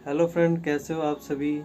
Hello friend, कैसे हो आप सभी।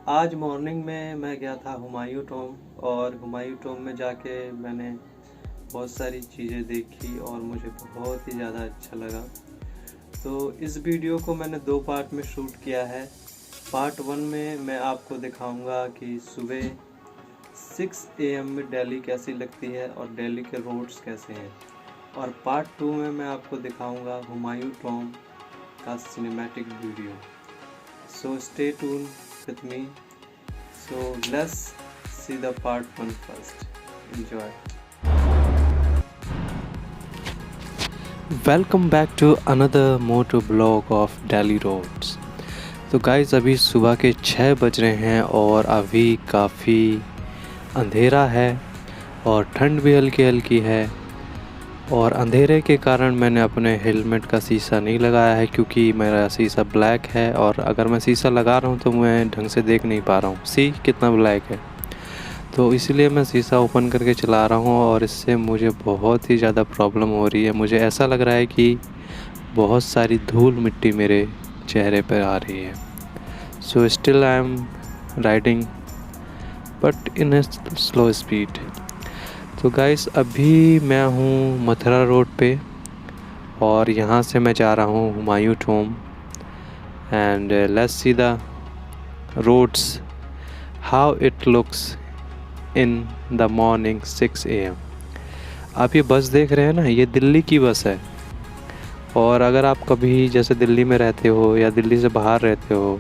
आज मॉर्निंग में मैं गया था हुमायूं टॉम और हुमायूं टॉम में जाके मैंने बहुत सारी चीज़ें देखी और मुझे बहुत ही ज़्यादा अच्छा लगा। तो इस वीडियो को मैंने दो पार्ट में शूट किया है। पार्ट वन में मैं आपको दिखाऊंगा कि सुबह 6 AM में दिल्ली कैसी लगती है और दिल्ली के रोड्स कैसे हैं, और पार्ट टू में मैं आपको दिखाऊंगा हुमायूं टॉम का cinematic video. So stay tuned with me. So let's see the part one first. Enjoy. Welcome back to another motor blog of Delhi roads. तो गाइस अभी सुबह के 6 बज रहे हैं और अभी काफ़ी अंधेरा है और ठंड भी हल्की हल्की है। और अंधेरे के कारण मैंने अपने हेलमेट का शीशा नहीं लगाया है क्योंकि मेरा शीशा ब्लैक है, और अगर मैं शीशा लगा रहा हूँ तो मैं ढंग से देख नहीं पा रहा हूँ। सी कितना ब्लैक है, तो इसलिए मैं शीशा ओपन करके चला रहा हूँ और इससे मुझे बहुत ही ज़्यादा प्रॉब्लम हो रही है। मुझे ऐसा लग रहा है कि बहुत सारी धूल मिट्टी मेरे चेहरे पर आ रही है। So still I am riding but in a slow speed. तो गाइस अभी मैं हूँ मथुरा रोड पे और यहाँ से मैं जा रहा हूँ Humayun tomb. And let's see the roads how it looks in the morning 6 AM। आप ये बस देख रहे हैं ना, ये दिल्ली की बस है। और अगर आप कभी जैसे दिल्ली में रहते हो या दिल्ली से बाहर रहते हो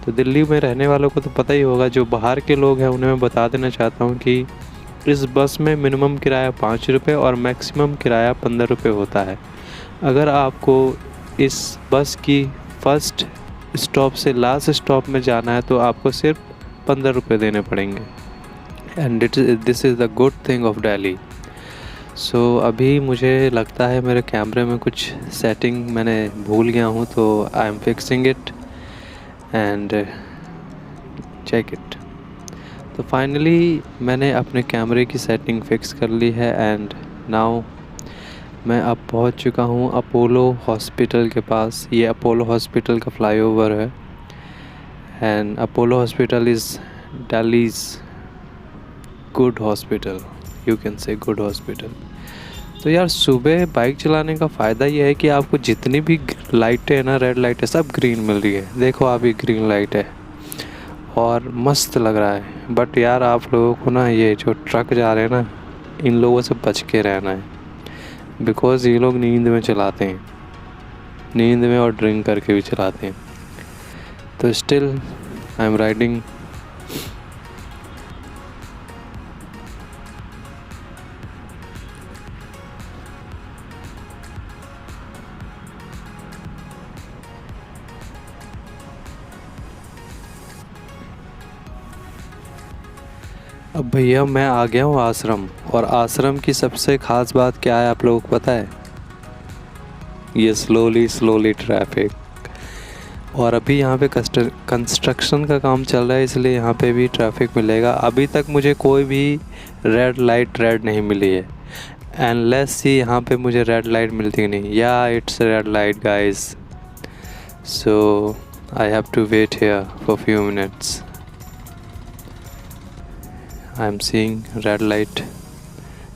तो दिल्ली में रहने वालों को तो पता ही होगा। जो बाहर के लोग हैं उन्हें मैं बता देना चाहता हूँ कि इस बस में मिनिमम किराया 5 रुपये और मैक्सिमम किराया 15 रुपये होता है। अगर आपको इस बस की फर्स्ट स्टॉप से लास्ट स्टॉप में जाना है तो आपको सिर्फ 15 रुपये देने पड़ेंगे। And this is the good thing of Delhi. So अभी मुझे लगता है मेरे कैमरे में कुछ सेटिंग मैंने भूल गया हूँ, तो I am fixing it and check it. तो फाइनली मैंने अपने कैमरे की सेटिंग फ़िक्स कर ली है एंड नाउ मैं अब पहुंच चुका हूं अपोलो हॉस्पिटल के पास। ये अपोलो हॉस्पिटल का फ्लाईओवर है and Apollo hospital is Delhi's good hospital, you can say good hospital. तो यार सुबह बाइक चलाने का फ़ायदा ये है कि आपको जितनी भी लाइटें हैं ना, रेड लाइट है, सब ग्रीन मिल रही है। देखो आप, ये ग्रीन लाइट है और मस्त लग रहा है। बट यार आप लोगों को ना, ये जो ट्रक जा रहे हैं ना, इन लोगों से बच के रहना है, बिकॉज़ ये लोग नींद में चलाते हैं, नींद में और ड्रिंक करके भी चलाते हैं। तो स्टिल आई एम राइडिंग। अब भैया मैं आ गया हूँ आश्रम, और आश्रम की सबसे ख़ास बात क्या है आप लोगों को पता है? ये स्लोली ट्रैफिक। और अभी यहाँ पे कंस्ट्रक्शन का काम चल रहा है, इसलिए यहाँ पे भी ट्रैफिक मिलेगा। अभी तक मुझे कोई भी रेड लाइट रेड नहीं मिली है। एंड लेट्स सी यहाँ पे मुझे रेड लाइट मिलती है नहीं। या it's red light guys, so I have to wait here for few minutes. I am seeing red light.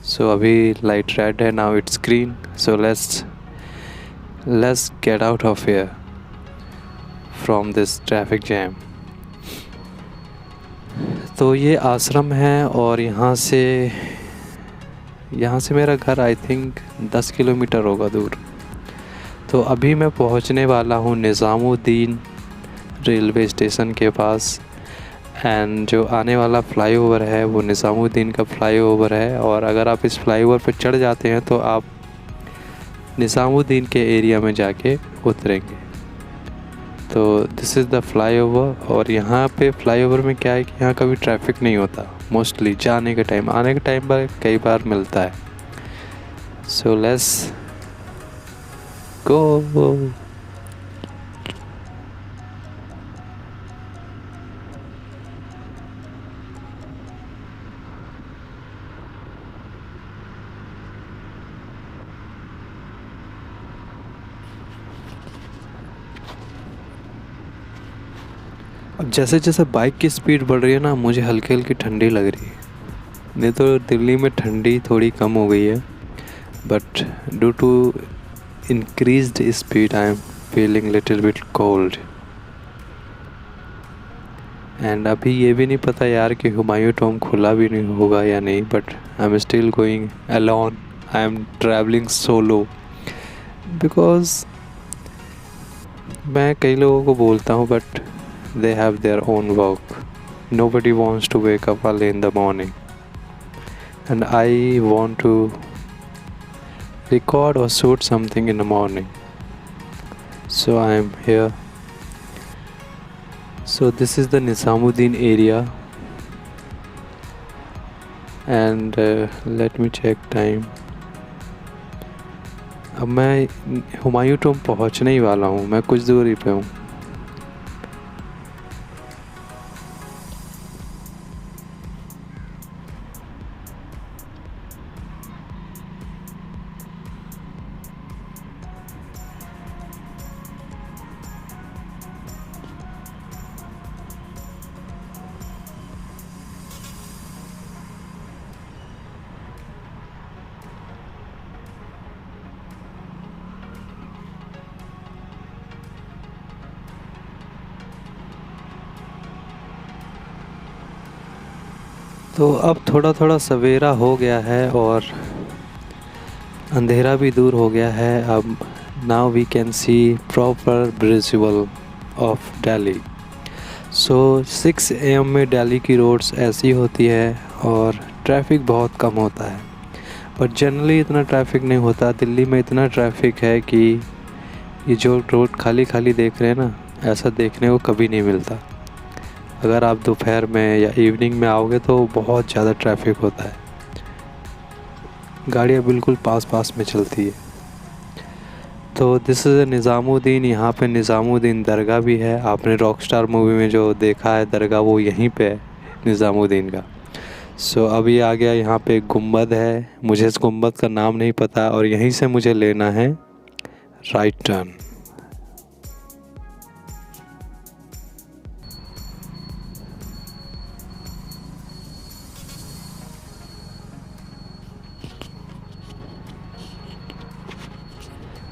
So अभी लाइट रेड है, now it's green. So let's get out of here from this traffic jam. तो ये आश्रम है और यहाँ से मेरा घर आई थिंक 10 किलोमीटर होगा दूर। तो अभी मैं पहुँचने वाला हूँ निज़ामुद्दीन रेलवे स्टेशन के पास। एंड जो आने वाला फ्लाईओवर है वो निज़ामुद्दीन का फ्लाईओवर है, और अगर आप इस फ्लाईओवर पर चढ़ जाते हैं तो आप निज़ामुद्दीन के एरिया में जाके उतरेंगे। तो दिस इज़ द फ्लाईओवर। और यहाँ पे फ्लाईओवर में क्या है कि यहाँ कभी ट्रैफिक नहीं होता मोस्टली। जाने के टाइम, आने के टाइम पर कई बार मिलता है। सो लेट्स गो। अब जैसे जैसे बाइक की स्पीड बढ़ रही है ना, मुझे हल्की हल्की ठंडी लग रही है। नहीं तो दिल्ली में ठंडी थोड़ी कम हो गई है, but due to increased speed I am feeling little bit cold। And अभी ये भी नहीं पता यार कि हुमायूं टॉम खुला भी नहीं होगा या नहीं, but I am still going alone. I am travelling solo because मैं कई लोगों को बोलता हूँ but they have their own work. nobody wants to wake up early in the morning and I want to record or shoot something in the morning, so I am here। So this is the Nizamuddin area and let me check time। अब मैं Humayun Tom पहुंचने ही वाला हूँ, मैं कुछ दूरी पे हूँ। तो अब थोड़ा थोड़ा सवेरा हो गया है और अंधेरा भी दूर हो गया है। अब now we can see proper visual of Delhi. So 6 AM में दिल्ली की रोड्स ऐसी होती है और ट्रैफिक बहुत कम होता है, बट जनरली इतना ट्रैफिक नहीं होता। दिल्ली में इतना ट्रैफिक है कि ये जो रोड खाली खाली देख रहे हैं ना, ऐसा देखने को कभी नहीं मिलता। अगर आप दोपहर में या इवनिंग में आओगे तो बहुत ज़्यादा ट्रैफिक होता है, गाड़ियाँ बिल्कुल पास पास में चलती है। तो दिस इज़ निज़ामुद्दीन। यहाँ पे निज़ामुद्दीन दरगाह भी है। आपने रॉकस्टार मूवी में जो देखा है दरगाह, वो यहीं पे है निज़ामुद्दीन का। सो अभी आ गया, यहाँ पे एक गुंबद है, मुझे इस गुंबद का नाम नहीं पता, और यहीं से मुझे लेना है राइट टर्न।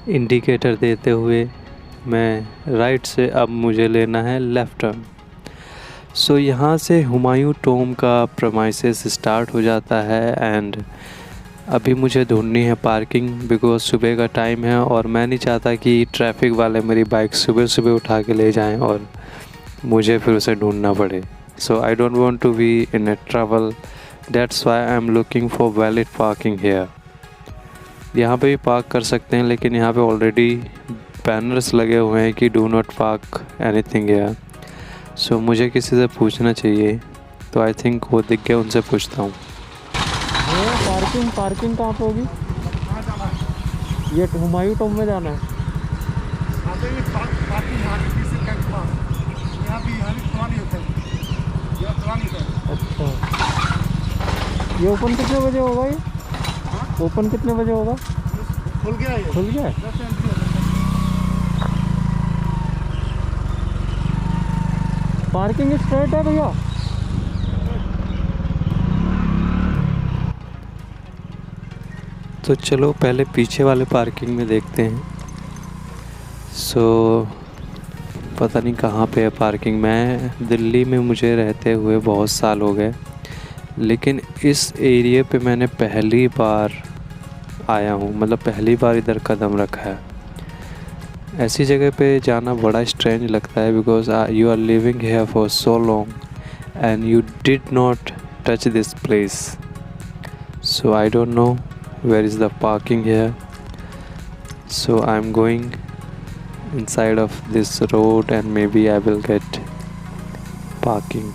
इंडिकेटर देते हुए मैं राइट से अब मुझे लेना है लेफ़्ट टर्न। सो यहाँ से हुमायूं टॉम का प्रमाइसेस स्टार्ट हो जाता है एंड अभी मुझे ढूंढनी है पार्किंग, बिकॉज सुबह का टाइम है और मैं नहीं चाहता कि ट्रैफिक वाले मेरी बाइक सुबह सुबह उठा के ले जाएं और मुझे फिर उसे ढूंढना पड़े। So I don't want to be in a trouble, that's why I am looking for valid parking here. यहाँ पे भी पार्क कर सकते हैं, लेकिन यहाँ पे ऑलरेडी बैनर्स लगे हुए हैं कि do not park anything here. So मुझे किसी से पूछना चाहिए, तो आई थिंक वो दिख गया, उनसे पूछता हूँ। पार्किंग कहाँ पे होगी? ये हुमायूं टॉम में जाना है। अच्छा, ये ओपन कितने बजे होगा? ये ओपन कितने बजे होगा? खुल गया है। खुल गया है? पार्किंग स्ट्रेट है भैया? तो चलो पहले पीछे वाले पार्किंग में देखते हैं। सो पता नहीं कहाँ पे है पार्किंग। मैं दिल्ली में मुझे रहते हुए बहुत साल हो गए, लेकिन इस एरिया पे मैंने पहली बार आया हूँ, मतलब पहली बार इधर कदम रखा है। ऐसी जगह पे जाना बड़ा स्ट्रेंज लगता है, because you are living here for so long and you did not touch this place. So I don't know where is the parking here. So I am going inside of this road and maybe I will get parking।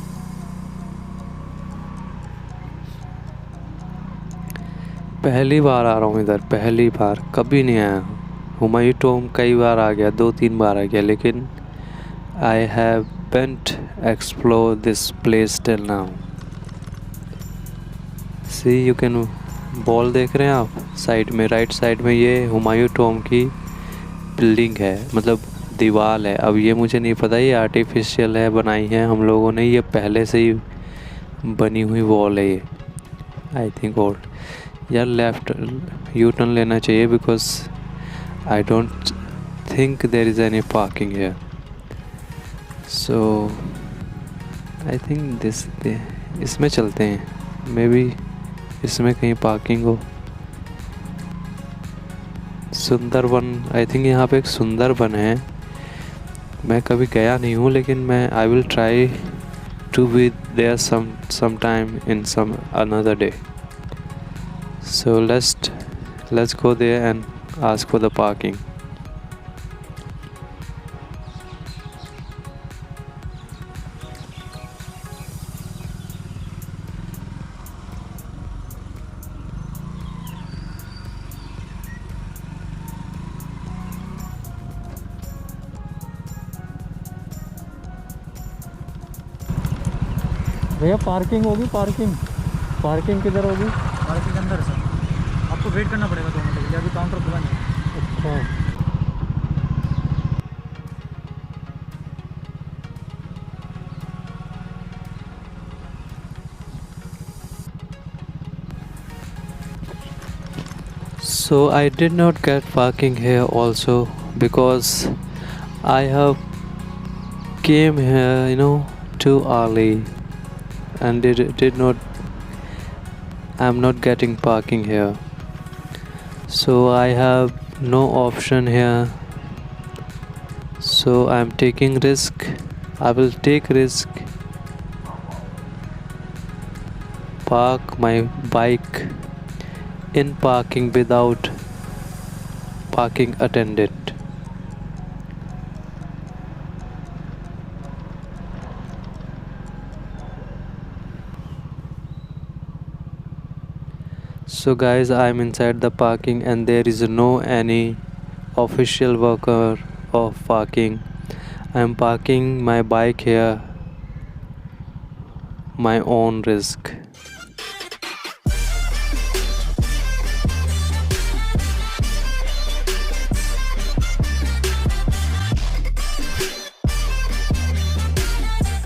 पहली बार आ रहा हूँ इधर, पहली बार, कभी नहीं आया हूँ। Humayun Tom कई बार आ गया, 2-3 बार आ गया, लेकिन I haven't explored this place till now। See you can ball देख रहे हैं आप साइड में, राइट साइड में, ये हुमायूं टॉम की बिल्डिंग है, मतलब दीवार है। अब ये मुझे नहीं पता ये आर्टिफिशियल है, बनाई है हम लोगों ने, ये पहले से ही बनी हुई वॉल है ये आई थिंक। और यार लेफ़्ट यू टर्न लेना चाहिए because I don't think there is any parking here. So I think this इसमें चलते हैं, मे बी इसमें कहीं पार्किंग हो। सुंदरबन, आई थिंक यहाँ पे एक सुंदरबन है। मैं कभी गया नहीं हूँ लेकिन मैं I will try to be there some time in some another day. So let's go there and ask for the parking. भैया पार्किंग होगी? पार्किंग पार्किंग किधर होगी? पार्किंग के अंदर सर, आपको वेट करना पड़ेगा 2 मिनट के लिए, अभी काउंटर खुला नहीं है। अच्छा, So I did not get parking here also because I have came here too early and did not I'm not getting parking here. So I have no option here. So I'm taking risk. I will take risk. Park my bike in parking without parking attendant. So guys, I'm inside the parking and there is no any official worker of parking. I'm parking my bike here my own risk.